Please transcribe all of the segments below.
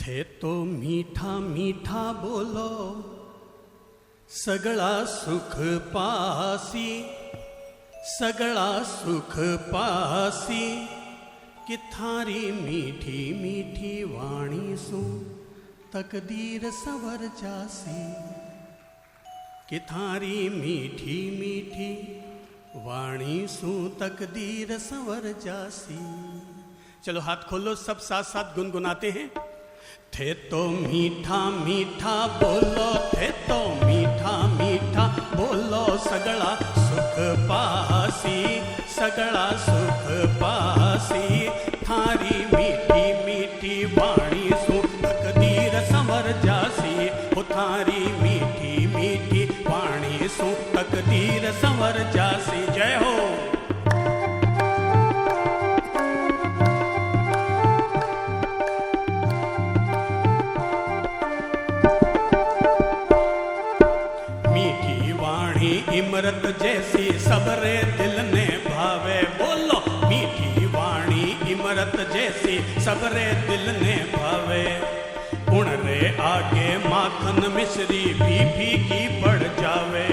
थे तो मीठा मीठा बोलो सगळा सुख पासी, सगळा सुख पासी कि थारी मीठी मीठी वाणी सु तकदीर सवर जासी, कि थारी मीठी मीठी वाणी सु तकदीर सवर जासी। चलो हाथ खोलो, सब साथ साथ गुनगुनाते हैं। थे तो मीठा मीठा बोलो, थे तो मीठा मीठा बोलो सगळा सुख पासी, सगळा सुख पासी थारी मीठी मीठी वाणी सु तकदीर संवर जासी, हो थारी मीठी मीठी वाणी सु तकदीर संवर जासी। जय हो। इमरत जैसी सबरे दिल ने भावे, बोलो मीठी वाणी इमरत जैसी सबरे दिल ने भावे। उण रे आगे माखन मिश्री भी फीकी पड़ जावे,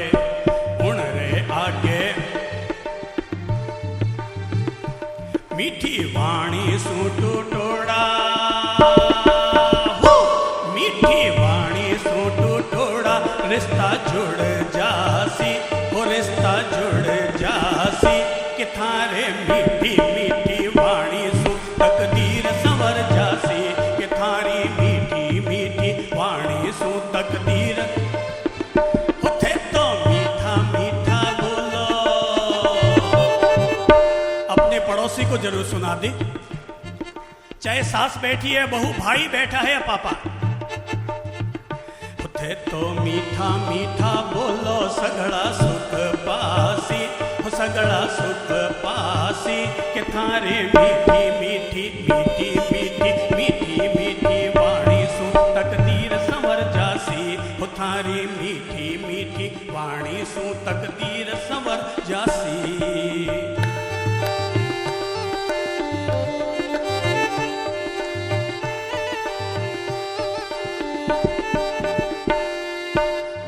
उण रे आगे मीठी वाणी सु टूटोड़ा, मीठी वाणी सु टूटोड़ा रिश्ता जुड़ जासी, रिश्ता जुड़ जासी कि थारे मीठी मीठी वाणी सु तकदीर संवर जासी, कि थारी मीठी मीठी वाणी सु तकदीर। थे तो मीठा मीठा बोलो। अपने पड़ोसी को जरूर सुना दे, चाहे सास बैठी है, बहू भाई बैठा है या पापा। थे तो मीठा मीठा बोलो सगळा सुख पासी, हो सगळा सुख पासी कि थारी मीठी मीठी मीठी मीठी मीठी मीठी वाणी सु तकदीर संवर जासी, हो थारी मीठी मीठी वाणी सु तकदीर संवर जासी।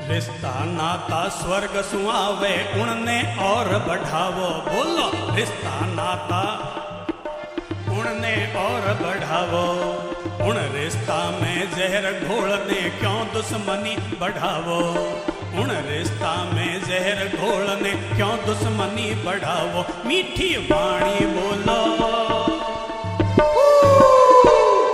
रिश्ता नाता स्वर्ग सुहावे उणने और बढ़ावो, बोलो रिश्ता नाता उणने और बढ़ावो। उण रिश्ता में जहर घोलने क्यों दुश्मनी बढ़ावो, उण रिश्ता में जहर घोलने क्यों दुश्मनी बढ़ावो। मीठी वाणी बोलो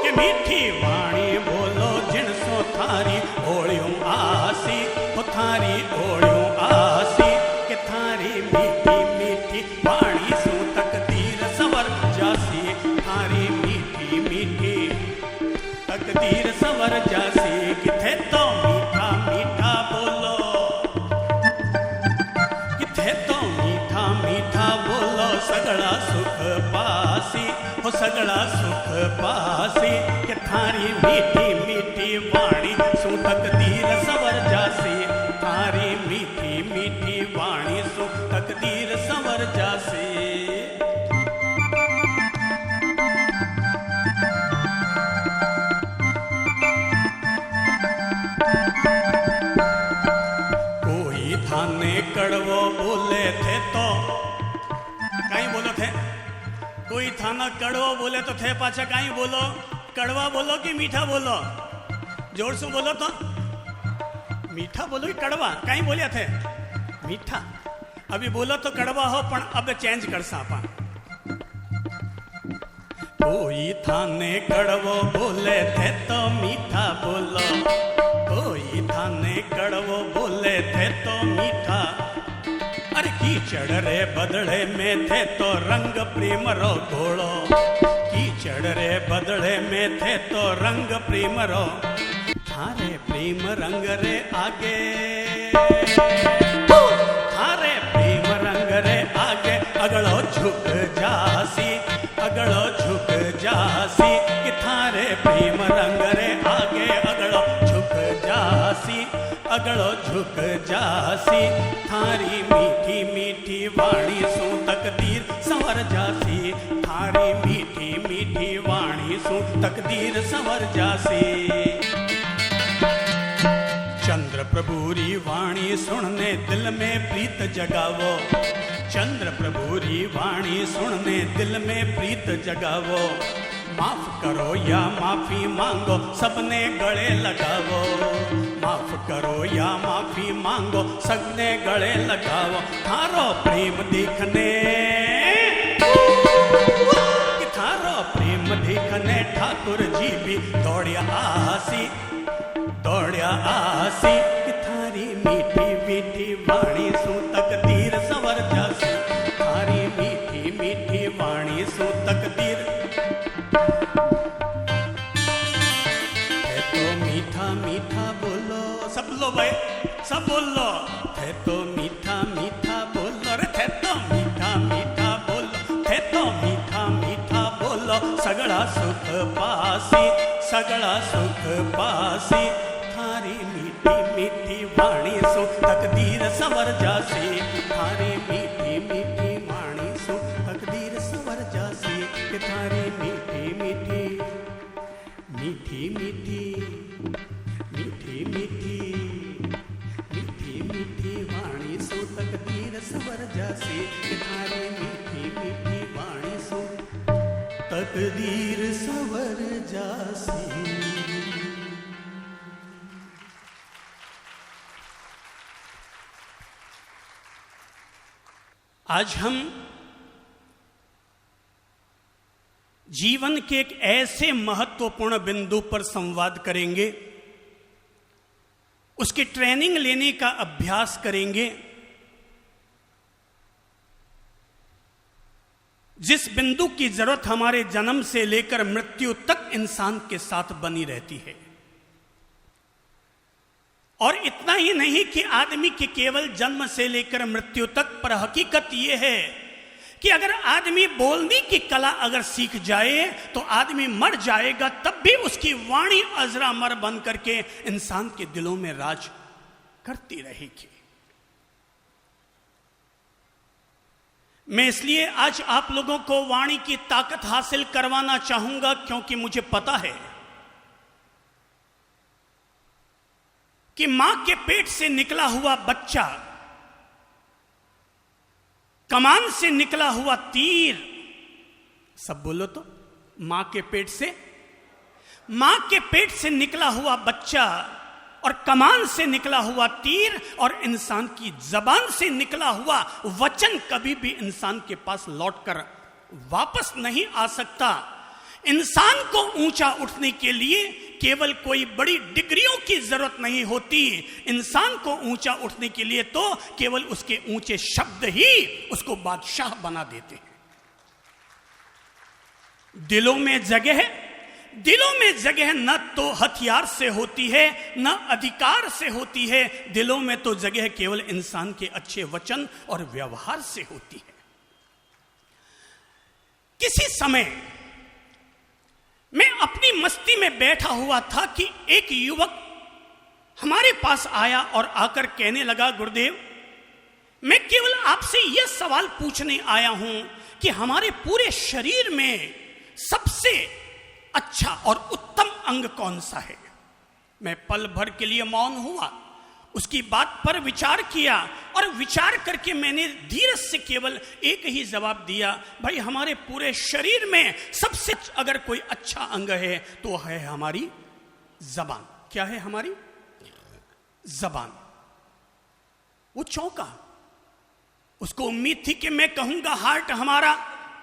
कि मीठी वाणी बोलो जिनसो थारी ओळियों आसी, थारी ओळियों आसी कि थारी मीठी मीठी वाणी सु तकदीर संवर जासी, थारी मीठी मीठी तकदीर संवर जासी। कि थे तो मीठा मीठा बोलो, कि थे तो मीठा मीठा बोलो सगळा सुख पासी, हो सगळा सुख पासी कि थारी मीठी मीठी वाणी सु तकदीर संवर जासी, थारी मीठी मीठी वाणी सु तकदीर संवर जासी। कोई थाने कड़वो बोले थे तो कहीं बोलो थे, कोई थाना कड़वो बोले तो थे पाछा कहीं बोलो कड़वा बोलो कि मीठा बोलो, जोर से बोलो तो मीठा बोलो कि कड़वा, कहीं बोले थे मीठा, अभी बोलो तो कड़वा हो पण अब चेंज कर सापा। कोई थाने कड़वो बोले थे तो मीठा बोलो, कोई थाने कड़वो बोले थे तो मीठा। अरे कीचड़ रे बदले में थे तो रंग प्रेम रो घोड़ो, कीचड़ रे बदले में थे तो रंग प्रेम रो। थारे प्रेम रंग रे आगे, थारे प्रेम रंग रे आगे अगड़ो झुक जासी, अगड़ो झुक जासी कि थारे प्रेम रंग रे आगे अगड़ो झुक जासी, अगड़ो झुक जासी थारी मीठी मीठी वाणी सो तकदीर संवर जासी, थारी मीठी मीठी वाणी सु तकदीर संवर जासी। चंद्र प्रभुरी वाणी सुनने दिल में प्रीत जगावो, चंद्र प्रभुरी वाणी सुनने दिल में प्रीत जगावो। माफ करो या माफी मांगो सबने गले लगावो, माफ करो या माफी मांगो सबने गले लगावो। थारो प्रेम देखने थारो प्रेम देखने ठाकुर जी भी दौड़िया आसी, दौड़िया आसी। थारी मीठी मीठी वाणी सु तकदीर संवर जासी, थारी मीठी मीठी वाणी सु तकदीर। है तो मीठा मीठा बोलो, सब लो भाई सब बोलो। है तो मीठा मीठा बोलो रे, है तो मीठा मीठा बोलो, है तो मीठा मीठा बोलो। सगड़ा सुख पासी, सगड़ा सुख पासी। थारी मीठी मीठी वाणी सु तकदीर संवर जासी, थारी मीठी मीठी वाणी सु तकदीर संवर जासी। कि थारी मीठी मीठी मीठी मीठी मीठी मीठी मीठी मीठी वाणी सु तकदीर संवर जासी। कि थारी मीठी मीठी वाणी सु तकदीर संवर जासी। आज हम जीवन के एक ऐसे महत्वपूर्ण बिंदु पर संवाद करेंगे, उसकी ट्रेनिंग लेने का अभ्यास करेंगे, जिस बिंदु की जरूरत हमारे जन्म से लेकर मृत्यु तक इंसान के साथ बनी रहती है। और इतना ही नहीं कि आदमी के केवल जन्म से लेकर मृत्यु तक, पर हकीकत यह है कि अगर आदमी बोलने की कला अगर सीख जाए तो आदमी मर जाएगा, तब भी उसकी वाणी अजरामर बन करके इंसान के दिलों में राज करती रहेगी। मैं इसलिए आज आप लोगों को वाणी की ताकत हासिल करवाना चाहूंगा, क्योंकि मुझे पता है कि मां के पेट से निकला हुआ बच्चा कमान से निकला हुआ तीर, सब बोलो तो, मां के पेट से निकला हुआ बच्चा और कमान से निकला हुआ तीर और इंसान की जबान से निकला हुआ वचन कभी भी इंसान के पास लौटकर वापस नहीं आ सकता। इंसान को ऊंचा उठने के लिए केवल कोई बड़ी डिग्रियों की जरूरत नहीं होती, इंसान को ऊंचा उठने के लिए तो केवल उसके ऊंचे शब्द ही उसको बादशाह बना देते हैं। दिलों में जगह न तो हथियार से होती है न अधिकार से होती है, दिलों में तो जगह केवल इंसान के अच्छे वचन और व्यवहार से होती है। किसी समय मैं अपनी मस्ती में बैठा हुआ था कि एक युवक हमारे पास आया और आकर कहने लगा, गुरुदेव, मैं केवल आपसे यह सवाल पूछने आया हूं कि हमारे पूरे शरीर में सबसे अच्छा और उत्तम अंग कौन सा है। मैं पल भर के लिए मौन हुआ, उसकी बात पर विचार किया और विचार करके मैंने धीरज से केवल एक ही जवाब दिया, भाई हमारे पूरे शरीर में सबसे अगर कोई अच्छा अंग है तो है हमारी जबान। क्या है हमारी जबान। वो चौंका, उसको उम्मीद थी कि मैं कहूंगा हार्ट हमारा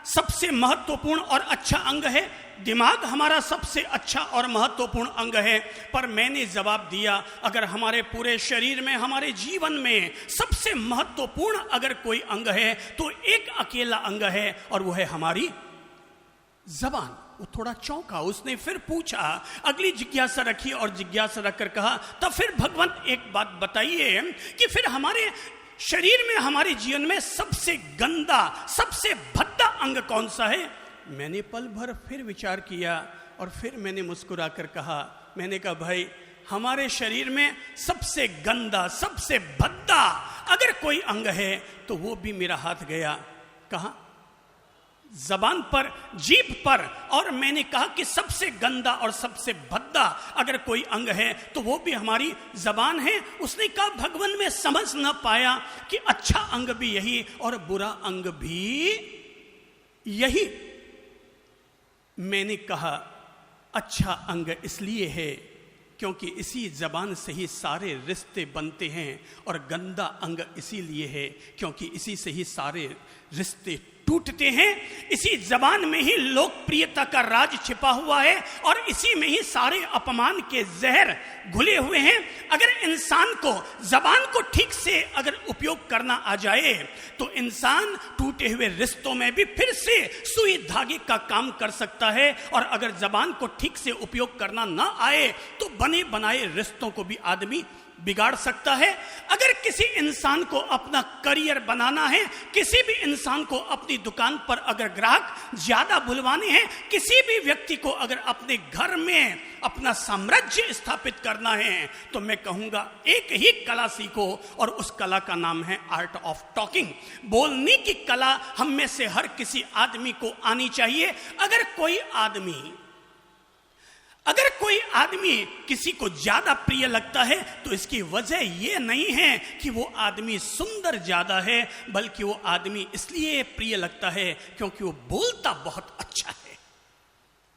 सबसे महत्वपूर्ण और अच्छा अंग है, दिमाग हमारा सबसे अच्छा और महत्वपूर्ण अंग है, पर मैंने जवाब दिया अगर हमारे पूरे शरीर में, हमारे जीवन में सबसे महत्वपूर्ण अगर कोई अंग है तो एक अकेला अंग है और वो है हमारी जबान। वो थोड़ा चौंका, उसने फिर पूछा, अगली जिज्ञासा रखी और जिज्ञासा रखकर कहा, तब फिर भगवंत एक बात बताइए कि फिर हमारे शरीर में, हमारे जीवन में सबसे गंदा, सबसे भद्दा अंग कौन सा है। मैंने पल भर फिर विचार किया और फिर मैंने मुस्कुराकर कहा, मैंने कहा भाई हमारे शरीर में सबसे गंदा, सबसे भद्दा अगर कोई अंग है तो वो भी मेरा हाथ गया। कहाँ? जबान पर, जीभ पर, और मैंने कहा कि सबसे गंदा और सबसे भद्दा अगर कोई अंग है तो वो भी हमारी जबान है। उसने कहा भगवान में समझ ना पाया कि अच्छा अंग भी यही और बुरा अंग भी यही। मैंने कहा अच्छा अंग इसलिए है क्योंकि इसी जबान से ही सारे रिश्ते बनते हैं, और गंदा अंग इसीलिए है क्योंकि इसी से ही सारे रिश्ते टूटते हैं। इसी जबान में ही लोकप्रियता का राज छिपा हुआ है और इसी में ही सारे अपमान के जहर घुले हुए हैं। अगर इंसान को जबान को ठीक से अगर उपयोग करना आ जाए तो इंसान टूटे हुए रिश्तों में भी फिर से सुई धागे का काम कर सकता है, और अगर जबान को ठीक से उपयोग करना ना आए तो बने बनाए रिश्तों को भी आदमी बिगाड़ सकता है। अगर किसी इंसान को अपना करियर बनाना है, किसी भी इंसान को अपनी दुकान पर अगर ग्राहक ज्यादा बुलवाने हैं, किसी भी व्यक्ति को अगर अपने घर में अपना साम्राज्य स्थापित करना है, तो मैं कहूंगा एक ही कला सीखो, और उस कला का नाम है आर्ट ऑफ टॉकिंग। बोलने की कला हम में से हर किसी आदमी को आनी चाहिए। अगर कोई आदमी किसी को ज्यादा प्रिय लगता है तो इसकी वजह यह नहीं है कि वो आदमी सुंदर ज्यादा है, बल्कि वो आदमी इसलिए प्रिय लगता है क्योंकि वो बोलता बहुत अच्छा है।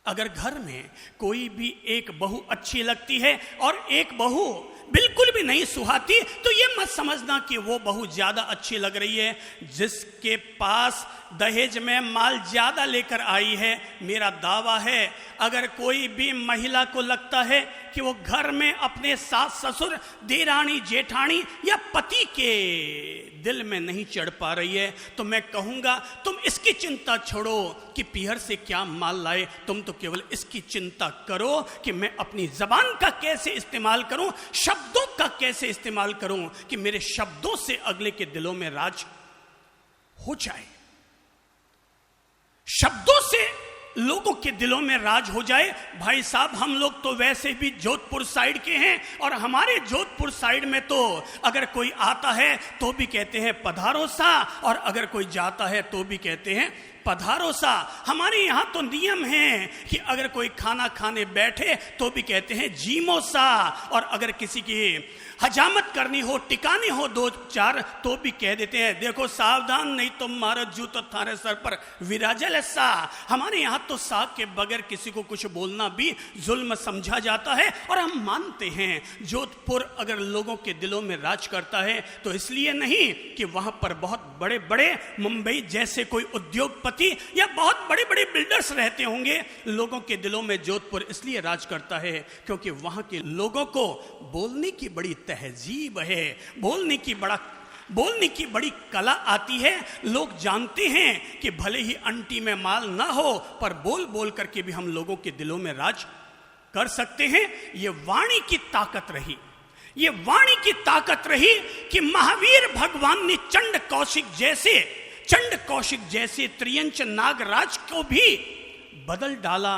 अगर घर में कोई भी एक बहू अच्छी लगती है और एक बहू बिल्कुल भी नहीं सुहाती, तो ये मत समझना कि वो बहू ज्यादा अच्छी लग रही है। जिसके पास दहेज में माल ज्यादा लेकर आई है, मेरा दावा है अगर कोई भी महिला को लगता है कि वो घर में अपने सास ससुर, देरानी जेठानी या पति के दिल में नहीं चढ़ पा रही है, तो मैं कहूंगा तुम इसकी चिंता छोड़ो कि पीहर से क्या माल लाए, तुम तो केवल इसकी चिंता करो कि मैं अपनी जबान का कैसे इस्तेमाल करूं, शब्दों का कैसे इस्तेमाल करूं कि मेरे शब्दों से अगले के दिलों में राज हो जाए, शब्दों से लोगों के दिलों में राज हो जाए। भाई साहब, हम लोग तो वैसे भी जोधपुर साइड के हैं, और हमारे जोधपुर साइड में तो अगर कोई आता है तो भी कहते हैं पधारो सा, और अगर कोई जाता है तो भी कहते हैं पधारो सा। हमारे यहाँ तो नियम है कि अगर कोई खाना खाने बैठे तो भी कहते हैं जीमो सा, और अगर किसी की हजामत करनी हो, टिकानी हो दो चार, तो भी कह देते हैं देखो सावधान नहीं तो मारा जूतो थारे सर पर विराजल सा। हमारे यहाँ तो सा के बगैर किसी को कुछ बोलना भी जुल्म समझा जाता है, और हम मानते हैं जोधपुर अगर लोगों के दिलों में राज करता है तो इसलिए नहीं कि वहां पर बहुत बड़े बड़े मुंबई जैसे कोई उद्योगपति या बहुत बड़े बड़े बिल्डर्स रहते होंगे। लोगों के दिलों में जोधपुर इसलिए राज करता है क्योंकि वहां के लोगों को बोलने की बड़ी तहजीब है, बोलने की बड़ी कला आती है। लोग जानते हैं कि भले ही अंटी में माल ना हो, पर बोल बोल करके भी हम लोगों के दिलों में राज कर सकते हैं। ये वाणी की ताकत रही, ये वाणी की ताकत रही कि महावीर भगवान ने चंड कौशिक जैसे त्रियंच नागराज को भी बदल डाला,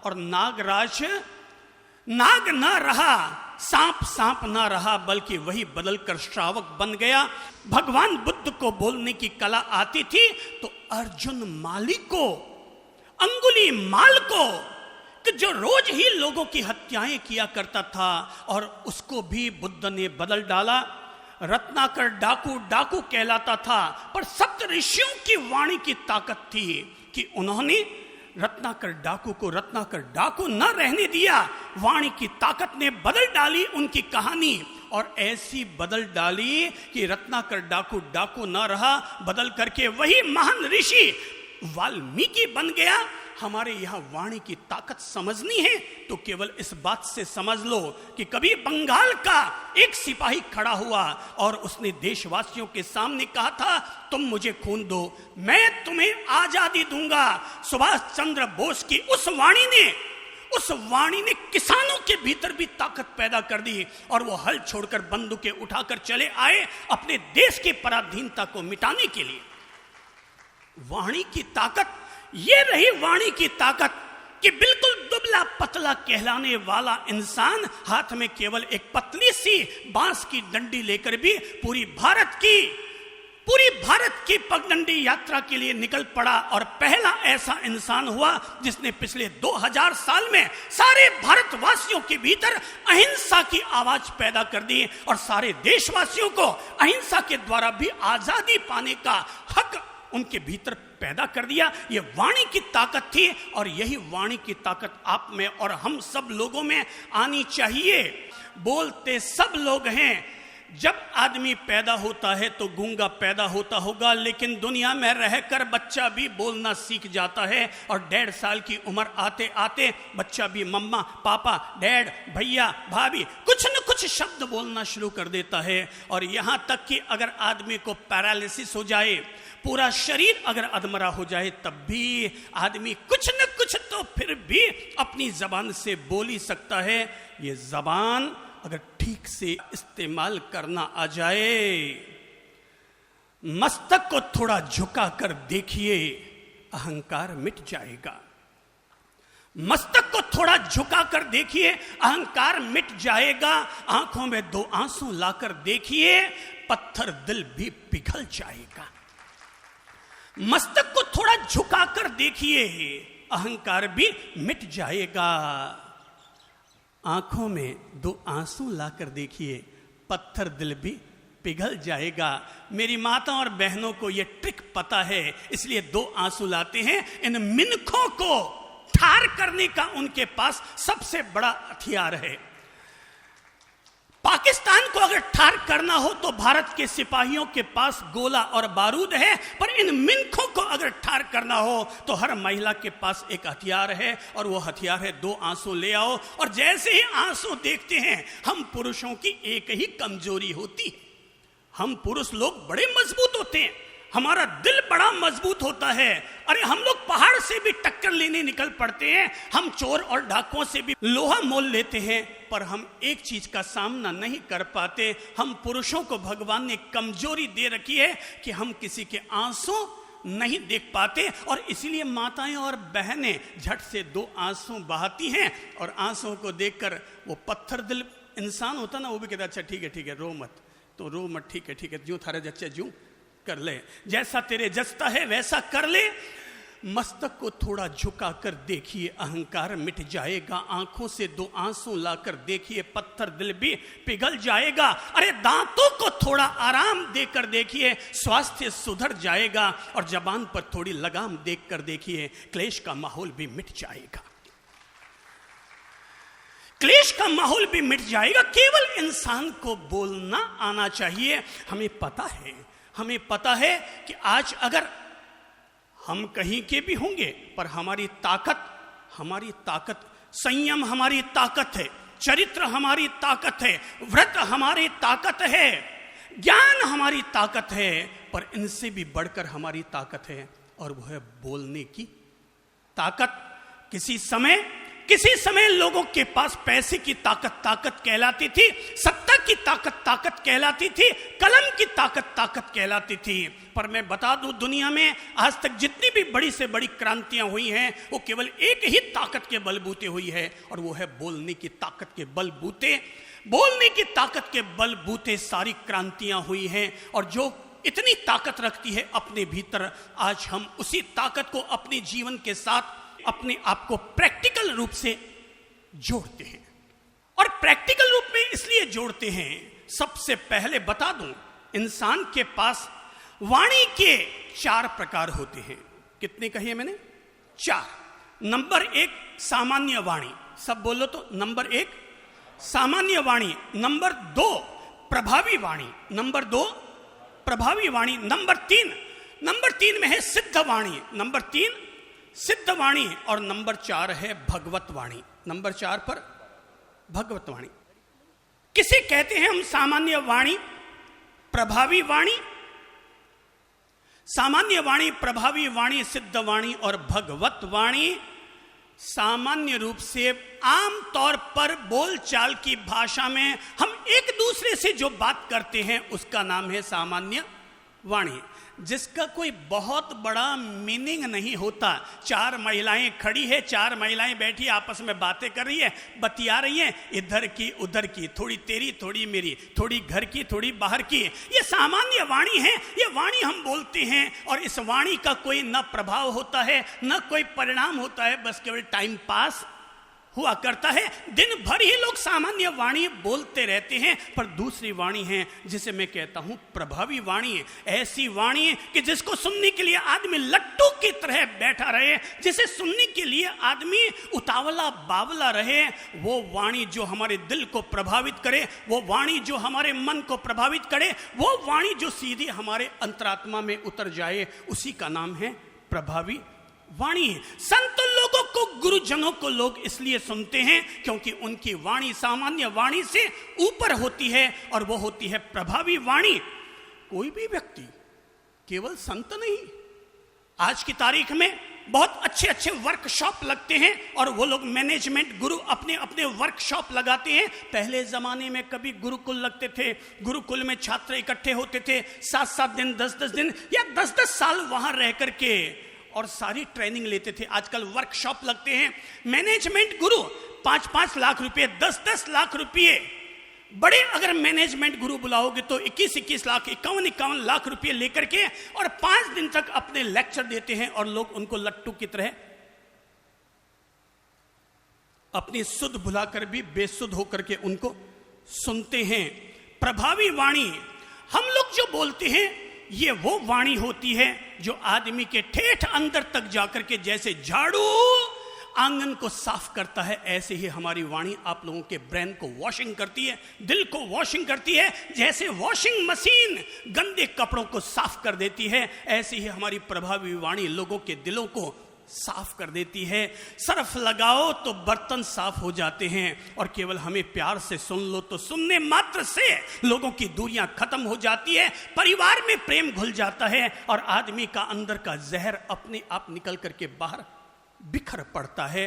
और नागराज नाग ना रहा, सांप ना रहा, बल्कि वही बदलकर श्रावक बन गया। भगवान बुद्ध को बोलने की कला आती थी तो अर्जुन माली को, अंगुली माल को, कि जो रोज ही लोगों की हत्याएं किया करता था, और उसको भी बुद्ध ने बदल डाला। रत्नाकर डाकू कहलाता था, पर सप्त ऋषियों की वाणी की ताकत थी कि उन्होंने रत्नाकर डाकू को रत्नाकर डाकू न रहने दिया। वाणी की ताकत ने बदल डाली उनकी कहानी, और ऐसी बदल डाली कि रत्नाकर डाकू न रहा, बदल करके वही महान ऋषि वाल्मीकि बन गया। हमारे यहाँ वाणी की ताकत समझनी है तो केवल इस बात से समझ लो कि कभी बंगाल का एक सिपाही खड़ा हुआ और उसने देशवासियों के सामने कहा था तुम मुझे खून दो, मैं तुम्हें आजादी दूंगा। सुभाष चंद्र बोस की उस वाणी ने किसानों के भीतर भी ताकत पैदा कर दी, और वो हल छोड़कर बंदूकें उठाकर चले आए अपने देश की पराधीनता को मिटाने के लिए। वाणी की ताकत ये रही, वाणी की ताकत कि बिल्कुल दुबला पतला कहलाने वाला इंसान हाथ में केवल एक पतली सी बांस की डंडी लेकर भी पूरी पूरी भारत की पगडंडी यात्रा के लिए निकल पड़ा और पहला ऐसा इंसान हुआ जिसने पिछले 2000 साल में सारे भारतवासियों के भीतर अहिंसा की आवाज पैदा कर दी और सारे देशवासियों को अहिंसा के द्वारा भी आजादी पाने का हक उनके भीतर पैदा कर दिया। ये वाणी की ताकत थी और यही वाणी की ताकत आप में और हम सब लोगों में आनी चाहिए। बोलते सब लोग हैं। जब आदमी पैदा होता है तो गूंगा पैदा होता होगा, लेकिन दुनिया में रहकर बच्चा भी बोलना सीख जाता है और 1.5 साल की उम्र आते आते बच्चा भी मम्मा, पापा, डैड, भैया, भाभी कुछ न कुछ शब्द बोलना शुरू कर देता है। और यहां तक कि अगर आदमी को पैरालिसिस हो जाए, पूरा शरीर अगर अधमरा हो जाए, तब भी आदमी कुछ न कुछ तो फिर भी अपनी जबान से बोल ही सकता है। ये जबान अगर ठीक से इस्तेमाल करना आ जाए, मस्तक को थोड़ा झुका कर देखिए, अहंकार मिट जाएगा। मस्तक को थोड़ा झुका कर देखिए, अहंकार मिट जाएगा। आंखों में 2 आंसू लाकर देखिए, पत्थर दिल भी पिघल जाएगा। मस्तक को थोड़ा झुका कर देखिए, अहंकार भी मिट जाएगा। आंखों में 2 आंसू लाकर देखिए, पत्थर दिल भी पिघल जाएगा। मेरी माता और बहनों को यह ट्रिक पता है, इसलिए 2 आंसू लाते हैं। इन मिनखों को ठार करने का उनके पास सबसे बड़ा हथियार है। पाकिस्तान को अगर ठार करना हो तो भारत के सिपाहियों के पास गोला और बारूद है, पर इन मिनखों को अगर ठार करना हो तो हर महिला के पास एक हथियार है, और वो हथियार है 2 आंसू ले आओ। और जैसे ही आंसू देखते हैं, हम पुरुषों की एक ही कमजोरी होती है, हम पुरुष लोग बड़े मजबूत होते हैं, हमारा दिल बड़ा मजबूत होता है। अरे हम लोग पहाड़ से भी टक्कर लेने निकल पड़ते हैं, हम चोर और डाकुओं से भी लोहा मोल लेते हैं, पर हम एक चीज का सामना नहीं कर पाते। हम पुरुषों को भगवान ने कमजोरी दे रखी है कि हम किसी के आंसू नहीं देख पाते, और इसलिए माताएं और बहनें झट से 2 आंसू बहाती हैं, और आंसुओं को देखकर वो पत्थर दिल इंसान होता ना, वो भी कहता अच्छा ठीक है रो मत, तो रो मत, ठीक है, जो थारे जच्चे जू कर ले, जैसा तेरे जचता है वैसा कर ले। मस्तक को थोड़ा झुका कर देखिए, अहंकार मिट जाएगा। आंखों से 2 आंसू लाकर देखिए, पत्थर दिल भी पिघल जाएगा। अरे दांतों को थोड़ा आराम देकर देखिए, स्वास्थ्य सुधर जाएगा। और जबान पर थोड़ी लगाम देखकर देखिए, क्लेश का माहौल भी मिट जाएगा। क्लेश का माहौल भी मिट जाएगा। केवल इंसान को बोलना आना चाहिए। हमें पता है कि आज अगर हम कहीं के भी होंगे, पर हमारी ताकत संयम हमारी ताकत है, चरित्र हमारी ताकत है, व्रत हमारी ताकत है, ज्ञान हमारी ताकत है, पर इनसे भी बढ़कर हमारी ताकत है, और वो है बोलने की ताकत। किसी समय लोगों के पास पैसे की ताकत कहलाती थी, सत्ता की ताकत कहलाती थी, कलम की ताकत कहलाती थी। पर मैं बता दूं, दुनिया में आज तक जितनी भी बड़ी से बड़ी क्रांतियां हुई हैं, वो केवल एक ही ताकत के बलबूते हुई है, और वो है बोलने की ताकत के बलबूते। बोलने की ताकत के बलबूते सारी क्रांतियां हुई हैं, और जो इतनी ताकत रखती है अपने भीतर, आज हम उसी ताकत को अपने जीवन के साथ अपने आप को प्रैक्टिकल रूप से जोड़ते हैं। और प्रैक्टिकल रूप में इसलिए जोड़ते हैं, सबसे पहले बता दूं, इंसान के पास वाणी के 4 प्रकार होते हैं। कितने कहिए मैंने? 4। नंबर 1 सामान्य वाणी, सब बोलो तो। नंबर 1 सामान्य वाणी, नंबर 2 प्रभावी वाणी, नंबर 2 प्रभावी वाणी, नंबर 3 में है सिद्ध वाणी, नंबर 3 सिद्ध वाणी, और नंबर 4 है भगवत वाणी। नंबर 4 पर भगवत वाणी। किसे कहते हैं हम सामान्य वाणी, प्रभावी वाणी? सामान्य वाणी, प्रभावी वाणी, सिद्ध वाणी और भगवत वाणी सामान्य रूप से आम तौर पर बोलचाल की भाषा में हम एक दूसरे से जो बात करते हैं उसका नाम है सामान्य वाणी। जिसका कोई बहुत बड़ा मीनिंग नहीं होता। 4 महिलाएं खड़ी है, 4 महिलाएं बैठी आपस में बातें कर रही है, बतिया रही है, इधर की उधर की, थोड़ी तेरी थोड़ी मेरी, थोड़ी घर की थोड़ी बाहर की। ये सामान्य वाणी है, ये वाणी हम बोलते हैं और इस वाणी का कोई न प्रभाव होता है न कोई परिणाम होता है, बस केवल टाइम पास हुआ करता है। दिन भर ही लोग सामान्य वाणी बोलते रहते हैं, पर दूसरी वाणी है जिसे मैं कहता हूं प्रभावी वाणी है। ऐसी वाणी है कि जिसको सुनने के लिए आदमी लट्टू की तरह बैठा रहे, जिसे सुनने के लिए आदमी उतावला बावला रहे। वो वाणी जो हमारे दिल को प्रभावित करे, वो वाणी जो हमारे मन को प्रभावित करे, वो वाणी जो सीधे हमारे अंतरात्मा में उतर जाए, उसी का नाम है प्रभावी वाणी। संत लोगों को, गुरुजनों को लोग इसलिए सुनते हैं क्योंकि उनकी वाणी सामान्य वाणी से ऊपर होती है और वो होती है प्रभावी वाणी। कोई भी व्यक्ति, केवल संत नहीं, आज की तारीख में बहुत अच्छे अच्छे वर्कशॉप लगते हैं और वो लोग मैनेजमेंट गुरु अपने अपने वर्कशॉप लगाते हैं। पहले जमाने में कभी गुरुकुल लगते थे, गुरुकुल में छात्र इकट्ठे होते थे, 7-7 दिन 10-10 दिन या 10-10 साल वहां रह करके और सारी ट्रेनिंग लेते थे। आजकल वर्कशॉप लगते हैं, मैनेजमेंट गुरु 5-5 लाख रुपए, 10-10 लाख रुपए, बड़े अगर मैनेजमेंट गुरु बुलाओगे तो 21-21 लाख, 51-51 लाख रुपए लेकर के और 5 दिन तक अपने लेक्चर देते हैं और लोग उनको लट्टू की तरह अपनी सुध भुलाकर भी बेसुध होकर के उनको सुनते हैं। प्रभावी वाणी हम लोग जो बोलते हैं, ये वो वाणी होती है जो आदमी के ठेठ अंदर तक जाकर के जैसे झाड़ू आंगन को साफ करता है, ऐसे ही हमारी वाणी आप लोगों के ब्रेन को वॉशिंग करती है, दिल को वॉशिंग करती है। जैसे वॉशिंग मशीन गंदे कपड़ों को साफ कर देती है, ऐसे ही हमारी प्रभावी वाणी लोगों के दिलों को साफ कर देती है। सर्फ लगाओ तो बर्तन साफ हो जाते हैं और केवल हमें प्यार से सुन लो तो सुनने मात्र से लोगों की दूरियां खत्म हो जाती है, परिवार में प्रेम घुल जाता है और आदमी का अंदर का जहर अपने आप निकल करके बाहर बिखर पड़ता है।